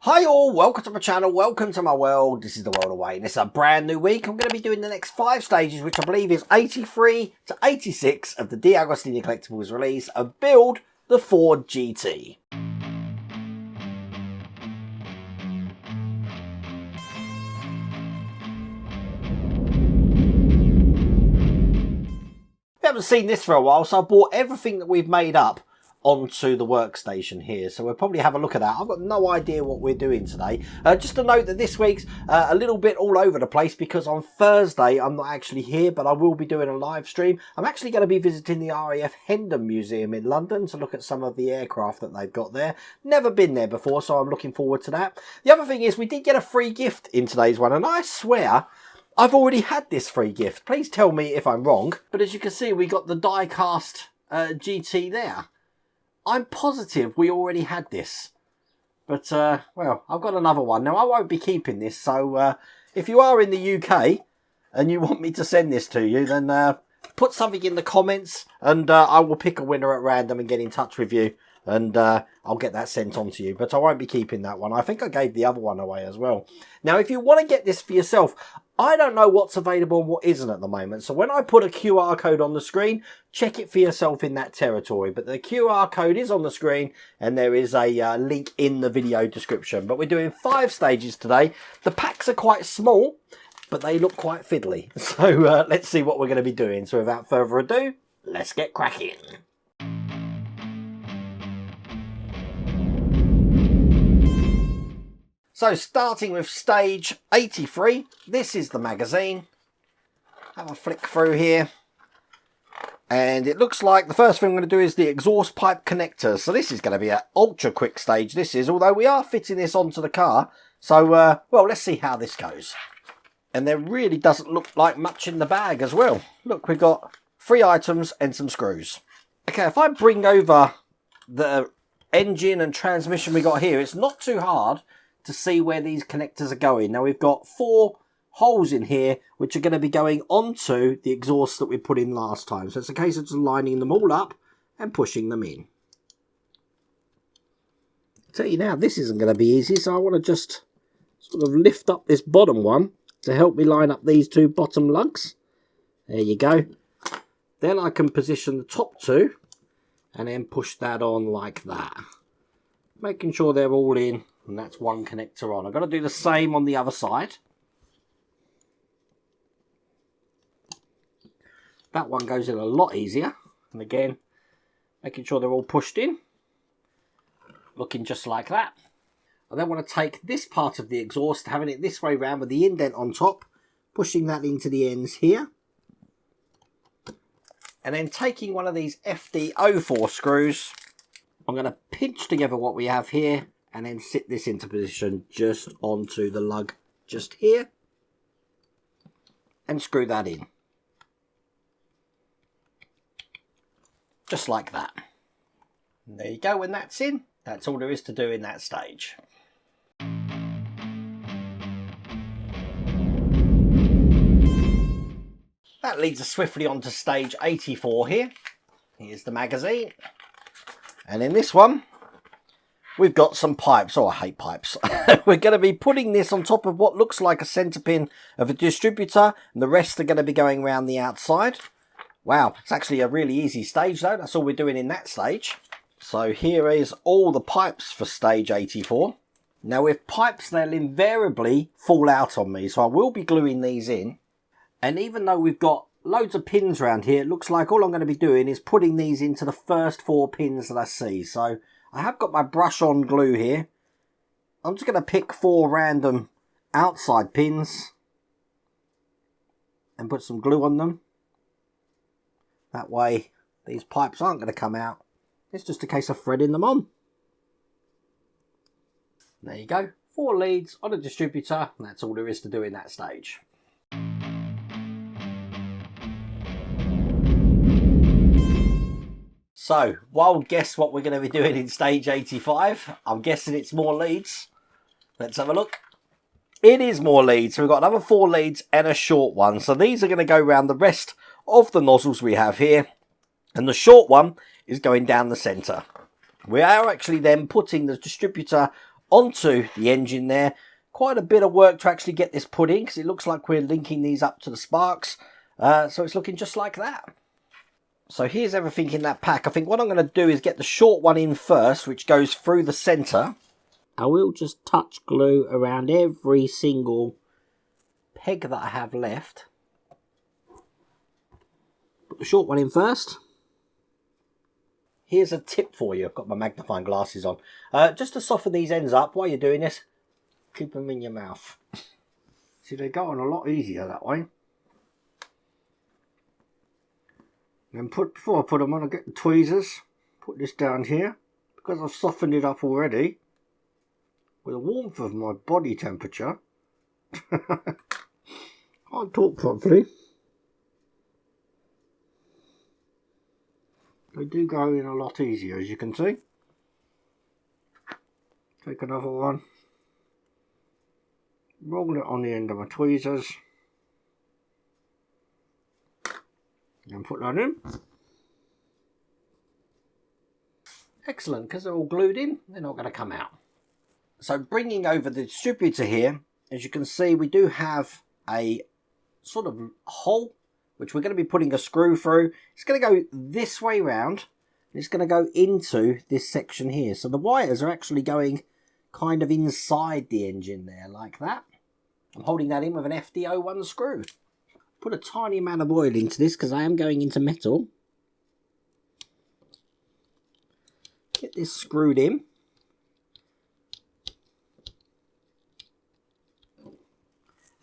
Hi all, welcome to my channel, welcome to my world. This is the world away and it's a brand new week. I'm going to be doing the next 5 stages, which I believe is 83 to 86 of the Deagostini Collectables release of Build the Ford GT. We haven't seen this for a while, so I bought everything that we've made up onto the workstation here, so we'll probably have a look at that. I've got no idea what we're doing today. Just to note that this week's a little bit all over the place because on Thursday I'm not actually here, but I will be doing a live stream. I'm actually going to be visiting the RAF Hendon Museum in London to look at some of the aircraft that they've got there. Never been there before, so I'm looking forward to that. The other thing is we did get a free gift in today's one, and I swear I've already had this free gift. Please tell me if I'm wrong, but as you can see we got the die-cast GT there. I'm positive we already had this, but well, I've got another one. Now I won't be keeping this, so if you are in the UK and you want me to send this to you, then put something in the comments and I will pick a winner at random and get in touch with you, and I'll get that sent on to you. But I won't be keeping that one. I think I gave the other one away as well. Now if you want to get this for yourself, I don't know what's available and what isn't at the moment. So when I put a QR code on the screen, check it for yourself in that territory. But the QR code is on the screen and there is a link in the video description. But we're doing 5 stages today. The packs are quite small, but they look quite fiddly. So let's see what we're going to be doing. So without further ado, let's get cracking. So starting with stage 83, this is the magazine. Have a flick through here. And it looks like the first thing I'm going to do is the exhaust pipe connectors. So this is going to be an ultra quick stage, this is, although we are fitting this onto the car. So, well, let's see how this goes. And there really doesn't look like much in the bag as well. Look, we've got 3 items and some screws. Okay, if I bring over the engine and transmission we got here, it's not too hard to see where these connectors are going. Now we've got 4 holes in here which are going to be going onto the exhaust that we put in last time. So it's a case of just lining them all up and pushing them in. I'll tell you now, this isn't going to be easy, so I want to just sort of lift up this bottom one to help me line up these 2 bottom lugs. There you go. Then I can position the top 2 and then push that on like that, making sure they're all in. And that's 1 connector on. I've got to do the same on the other side. That one goes in a lot easier. And again, making sure they're all pushed in. Looking just like that. I then want to take this part of the exhaust, having it this way round with the indent on top, pushing that into the ends here. And then taking one of these FD04 screws, I'm going to pinch together what we have here and then sit this into position just onto the lug just here and screw that in. Just like that. And there you go. When that's in, that's all there is to do in that stage. That leads us swiftly on to stage 84 here. Here's the magazine. And in this one, we've got some pipes. Oh, I hate pipes. We're going to be putting this on top of what looks like a centre pin of a distributor, and the rest are going to be going around the outside. Wow, it's actually a really easy stage though. That's all we're doing in that stage. So here is all the pipes for stage 84. Now with pipes, they'll invariably fall out on me, so I will be gluing these in. And even though we've got loads of pins around here, it looks like all I'm going to be doing is putting these into the first 4 pins that I see. So I have got my brush on glue here. I'm just going to pick 4 random outside pins and put some glue on them. That way these pipes aren't going to come out. It's just a case of threading them on. There you go. 4 leads on a distributor, and that's all there is to do in that stage. So, wild guess what we're going to be doing in stage 85. I'm guessing it's more leads. Let's have a look. It is more leads. So we've got another 4 leads and a short one. So these are going to go around the rest of the nozzles we have here. And the short one is going down the centre. We are actually then putting the distributor onto the engine there. Quite a bit of work to actually get this put in, because it looks like we're linking these up to the sparks. So it's looking just like that. So here's everything in that pack. I think what I'm going to do is get the short one in first, which goes through the centre. I will just touch glue around every single peg that I have left. Put the short one in first. Here's a tip for you. I've got my magnifying glasses on. Just to soften these ends up while you're doing this, keep them in your mouth. See, they go on a lot easier that way. And before I put them on, I get the tweezers, put this down here. Because I've softened it up already, with the warmth of my body temperature, can't talk properly. They do go in a lot easier, as you can see. Take another one, roll it on the end of my tweezers, and put that in. Excellent, because they're all glued in, they're not going to come out. So bringing over the distributor here, as you can see, we do have a sort of hole, which we're going to be putting a screw through. It's going to go this way round, and it's going to go into this section here. So the wires are actually going kind of inside the engine there, like that. I'm holding that in with an FD01 screw. Put a tiny amount of oil into this, because I am going into metal. Get this screwed in.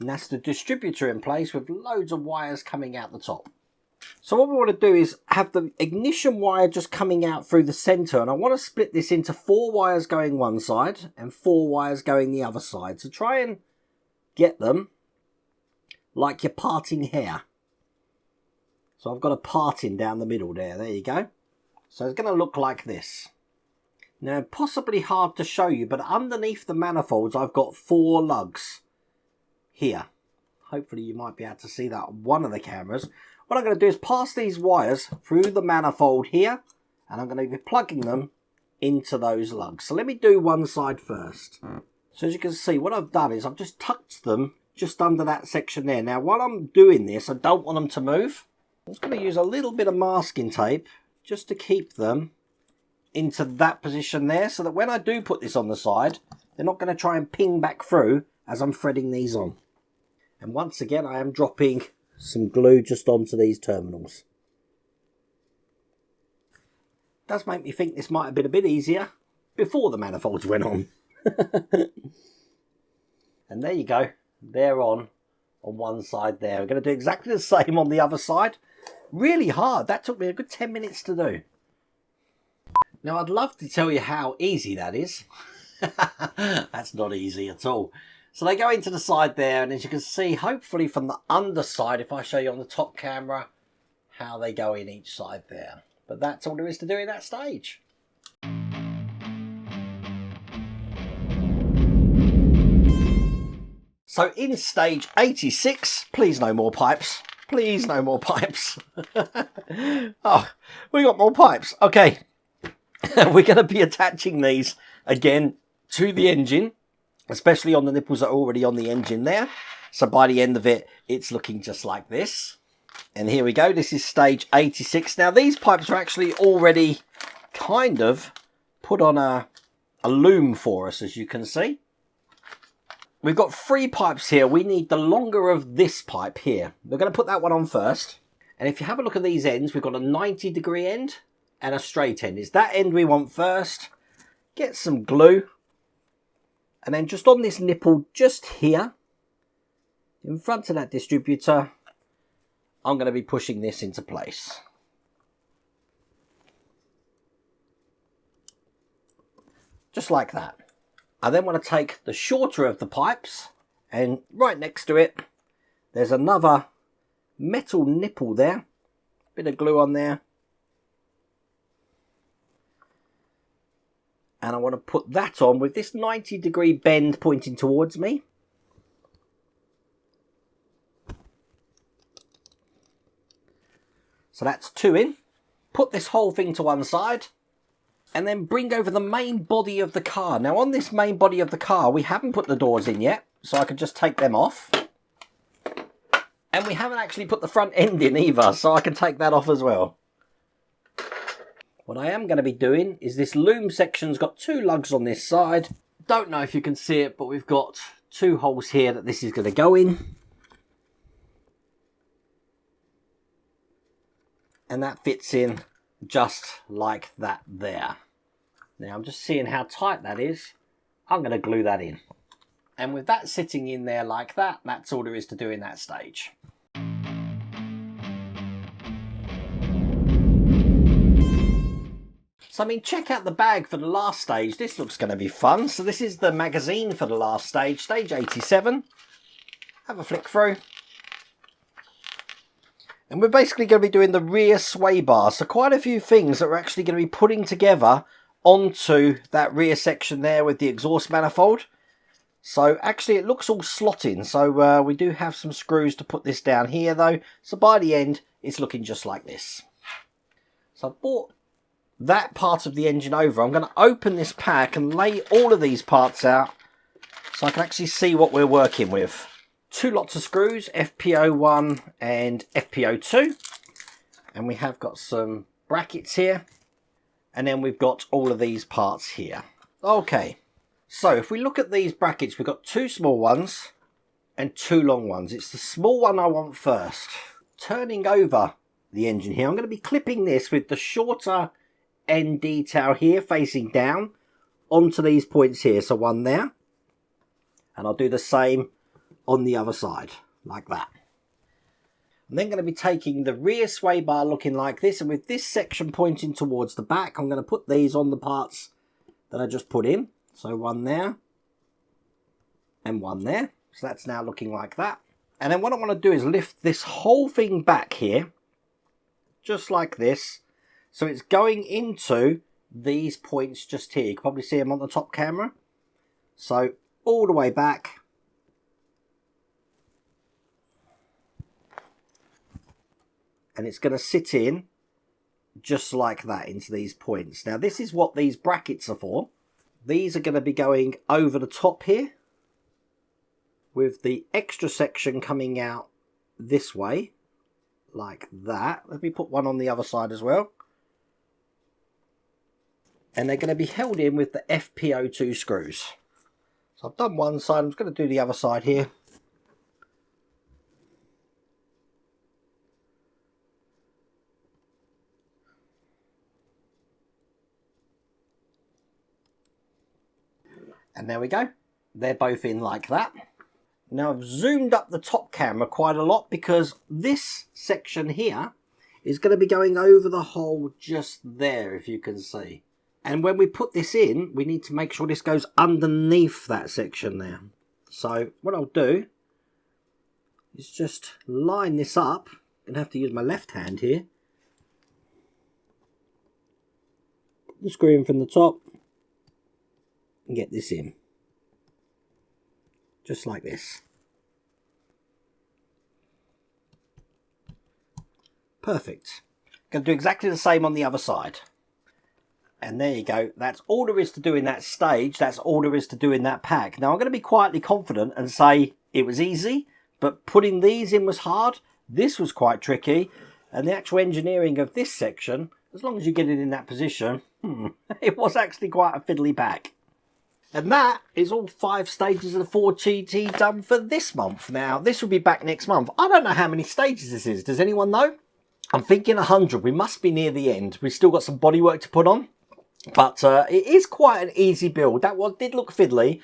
And that's the distributor in place with loads of wires coming out the top. So what we want to do is have the ignition wire just coming out through the centre, and I want to split this into 4 wires going one side and 4 wires going the other side. So try and get them like you're parting hair. So I've got a parting down the middle there you go. So it's going to look like this. Now, possibly hard to show you, but underneath the manifolds I've got 4 lugs here. Hopefully you might be able to see that on one of the cameras. What I'm going to do is pass these wires through the manifold here, and I'm going to be plugging them into those lugs. So let me do one side first. So as you can see, what I've done is I've just tucked them just under that section there. Now while I'm doing this, I don't want them to move. I'm just going to use a little bit of masking tape just to keep them into that position there, so that when I do put this on the side, they're not going to try and ping back through as I'm threading these on. And once again, I am dropping some glue just onto these terminals. Does make me think this might have been a bit easier before the manifolds went on. And there you go, they're on one side there. We're going to do exactly the same on the other side. Really hard. That took me a good 10 minutes to do. Now I'd love to tell you how easy that is. That's not easy at all. So they go into the side there, and as you can see, hopefully from the underside, if I show you on the top camera, how they go in each side there. But that's all there is to do in that stage. So in stage 86, please no more pipes. Please no more pipes. Oh, we got more pipes. Okay. We're going to be attaching these again to the engine, especially on the nipples that are already on the engine there. So by the end of it, it's looking just like this. And here we go. This is stage 86. Now these pipes are actually already kind of put on a loom for us, as you can see. We've got 3 pipes here. We need the longer of this pipe here. We're going to put that one on first. And if you have a look at these ends, we've got a 90-degree end and a straight end. It's that end we want first. Get some glue. And then just on this nipple just here, in front of that distributor, I'm going to be pushing this into place. Just like that. I then want to take the shorter of the pipes, and right next to it, there's another metal nipple there. Bit of glue on there. And I want to put that on with this 90-degree bend pointing towards me. So that's 2 in. Put this whole thing to one side. and then bring over the main body of the car. Now on this main body of the car, we haven't put the doors in yet, so I can just take them off. And we haven't actually put the front end in either, so I can take that off as well. What I am going to be doing is this loom section's got 2 lugs on this side. Don't know if you can see it, but we've got 2 holes here that this is going to go in. And that fits in just like that there. Now I'm just seeing how tight that is. I'm going to glue that in. And with that sitting in there like that, that's all there is to do in that stage. So I mean, check out the bag for the last stage. This looks going to be fun. So this is the magazine for the last stage, stage 87. Have a flick through. And we're basically going to be doing the rear sway bar. So quite a few things that we're actually going to be putting together onto that rear section there with the exhaust manifold. So actually it looks all slotting. So we do have some screws to put this down here though. So by the end, it's looking just like this. So I brought that part of the engine over. I'm going to open this pack and lay all of these parts out so I can actually see what we're working with. 2 lots of screws, FPO1 and FPO2. And we have got some brackets here. And then we've got all of these parts here. Okay, so if we look at these brackets, we've got 2 small ones and 2 long ones. It's the small one I want first. Turning over the engine here, I'm going to be clipping this with the shorter end detail here facing down onto these points here. So one there. And I'll do the same on the other side, like that. I'm then going to be taking the rear sway bar looking like this, and with this section pointing towards the back, I'm going to put these on the parts that I just put in. So one there, and one there. So that's now looking like that. And then what I want to do is lift this whole thing back here, just like this. So it's going into these points just here. You can probably see them on the top camera. So all the way back. And it's going to sit in just like that into these points. Now this is what these brackets are for. These are going to be going over the top here, with the extra section coming out this way, like that. Let me put one on the other side as well. And they're going to be held in with the FPO2 screws. So I've done one side, I'm just going to do the other side here. And there we go. They're both in like that. Now I've zoomed up the top camera quite a lot because this section here is going to be going over the hole just there, if you can see. And when we put this in, we need to make sure this goes underneath that section there. So what I'll do is just line this up. I'm going to have to use my left hand here. Put the screw in from the top and get this in. Just like this. Perfect. Going to do exactly the same on the other side. And there you go. That's all there is to do in that stage. That's all there is to do in that pack. Now I'm going to be quietly confident and say it was easy, but putting these in was hard. This was quite tricky. And the actual engineering of this section, as long as you get it in that position, it was actually quite a fiddly pack. And that is all 5 stages of the Ford GT done for this month. Now, this will be back next month. I don't know how many stages this is. Does anyone know? I'm thinking 100. We must be near the end. We've still got some bodywork to put on. But it is quite an easy build. That one did look fiddly.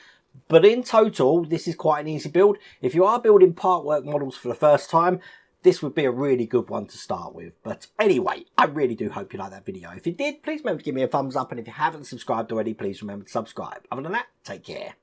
But in total, this is quite an easy build. If you are building part work models for the first time, this would be a really good one to start with. But anyway, I really do hope you liked that video. If you did, please remember to give me a thumbs up. And if you haven't subscribed already, please remember to subscribe. Other than that, take care.